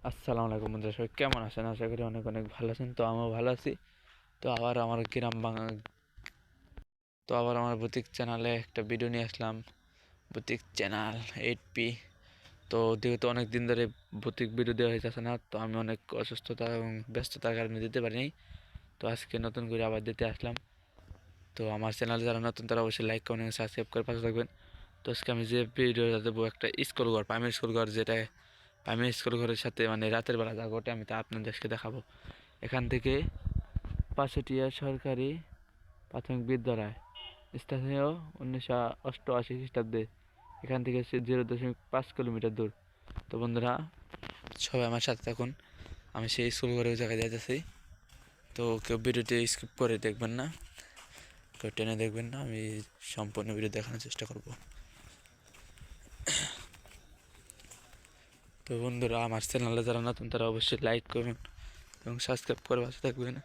আসসালামু আলাইকুম বন্ধুরা, সবাই কেমন আছেন? আশা করি অনেক অনেক ভালো আছেন। তো আমিও ভালো আছি। তো আবার আমার গ্রাম বাংলা তো আবার আমার বুটিক চ্যানেলে একটা ভিডিও নিয়ে আসলাম। Boutique channel 8P। তো যেহেতু অনেক দিন ধরে বুটিক ভিডিও দেওয়া হইতেছে না, তো আমি অনেক অসুস্থতা এবং ব্যস্ততার কারণে দিতে পারিনি। তো আজকে নতুন করে আবার দিতে আসলাম। তো আমার চ্যানেলে যারা নতুন তারা অবশ্যই লাইক কমেন্ট সাবস্ক্রাইব করে পাশে থাকবেন। তো আজকে আমি যে ভিডিওটা দেবো, একটা স্কুল ঘর, প্রাইমারি স্কুল ঘর, যেটা প্রাইমারি স্কুল ঘরের সাথে মানে রাতের বেলা যা ঘটে আমি তা আপনাদেরকে দেখাবো। এখান থেকে পাঁচশটিয়া সরকারি প্রাথমিক বিদ্যালয়, স্থানীয় 1988 খ্রিস্টাব্দে। এখান থেকে 0.5 কিলোমিটার দূর। তো বন্ধুরা, সবাই আমার সাথে থাকুন। আমি সেই স্কুল ঘরে ওই জায়গায় যাইতেছি। তো কেউ ভিডিওটি স্কিপ করে দেখবেন না, কেউ টেনে দেখবেন না। আমি সম্পূর্ণ ভিডিও দেখানোর চেষ্টা করব। তো বন্ধুরা, আমার চ্যানেলে যারা নতুন তারা অবশ্যই লাইক করুন এবং সাবস্ক্রাইব করে পাশে থাকবেন।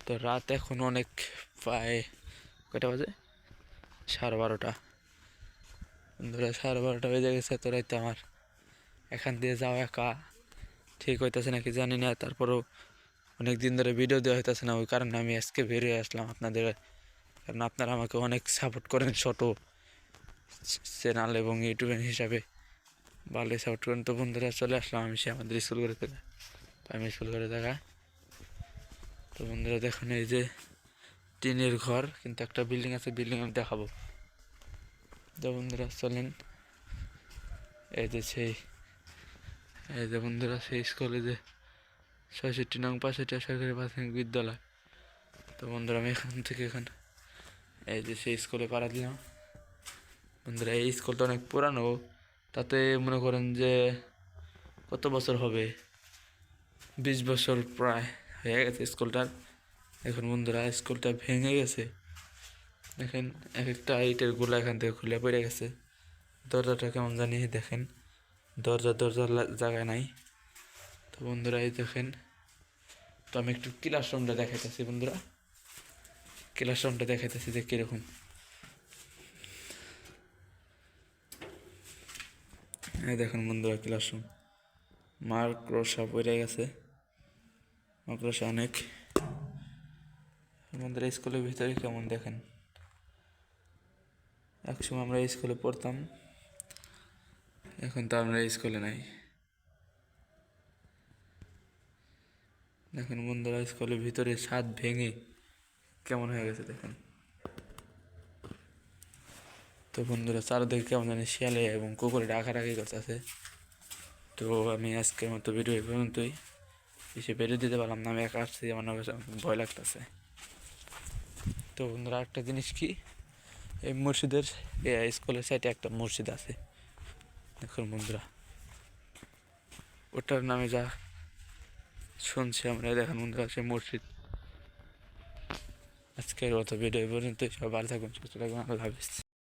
তো রাত এখন অনেক, প্রায় কয়টা বাজে? 12:30। বন্ধুরা, 12:30 বেজে গেছে। তো রাইতে আমার এখান দিয়ে যাওয়া একা ঠিক হইতেছে নাকি জানি না। তারপরেও অনেক দিন ধরে ভিডিও দেওয়া হইতেছে না, ওই কারণে আমি আজকে বেরিয়ে আসলাম আপনাদের। কারণ আপনারা আমাকে অনেক সাপোর্ট করেন, ছোট চ্যানেল এবং ইউটিউবার হিসাবে ভালোই সাপোর্ট করেন। তো বন্ধুরা, চলে আসলাম আমি সে আমাদের স্কুল ঘরে থেকে, আমি স্কুল ঘরে দেখা। তো বন্ধুরা দেখুন, এই যে টিনের ঘর, কিন্তু একটা বিল্ডিং আছে, বিল্ডিং আমি দেখাবো। তো বন্ধুরা চলেন, এই যে বন্ধুরা সেই স্কুলে যে 66 নং 65 সরকারি প্রাথমিক বিদ্যালয়। তো বন্ধুরা, আমি এখান থেকে এই যে সেই স্কুলে পাড়া দিলাম। বন্ধুরা, এই স্কুলটা অনেক পুরানো। তাতে মনে করেন যে কত বছর হবে, 20 বছর প্রায় হয়ে গেছে স্কুলটার। এখন বন্ধুরা, স্কুলটা ভেঙে গেছে। দেখেন, এক একটা ইটের গোলা এখান থেকে খুলে পড়ে গেছে। দরজাটা কেমন জানি, দেখেন দরজার জায়গায় নাই। তো বন্ধুরা, এই দেখেন। তো আমি একটু ক্লাসরুমটা দেখাইতেছি বন্ধুরা, ক্লাসরুমটা দেখাইতেছি যে কীরকম। এই দেখুন বন্ধুরা, ক্লাসরুম মাকড়সা পড়ে গেছে, মাকড়সা অনেক। বন্ধুরা, স্কুলের ভিতরে কেমন দেখেন। একসময় আমরা স্কুলে পড়তাম, এখন তো আমরা স্কুলে নাই। দেখেন বন্ধুরা, স্কুলের ভিতরে ছাদ ভেঙে কেমন হয়ে গেছে দেখেন। তো বন্ধুরা, চারদিকে কেমন জানি শিয়ালে এবং কুকুরে ডাকাডাকি করতেছে। তো আমি আজকের মতো ভিডিও এই পর্যন্তই। বেশি বেরিয়ে দিতে পারলাম না, আমি একা আসছি, আমার কাছে ভয় লাগতেছে। তো বন্ধুরা, একটা জিনিস কি, এই মসজিদের স্কুলের সাইডে একটা মসজিদ আছে দেখুন বন্ধুরা, ওটার নামে যা শুনছি আমরা। দেখেন বন্ধুরা, সেই মসজিদ। আজকের মতো ভিডিও এই পর্যন্তই। সবাই ভালো থাকুন, সুস্থ থাকুন, আল্লাহ হাফিজ।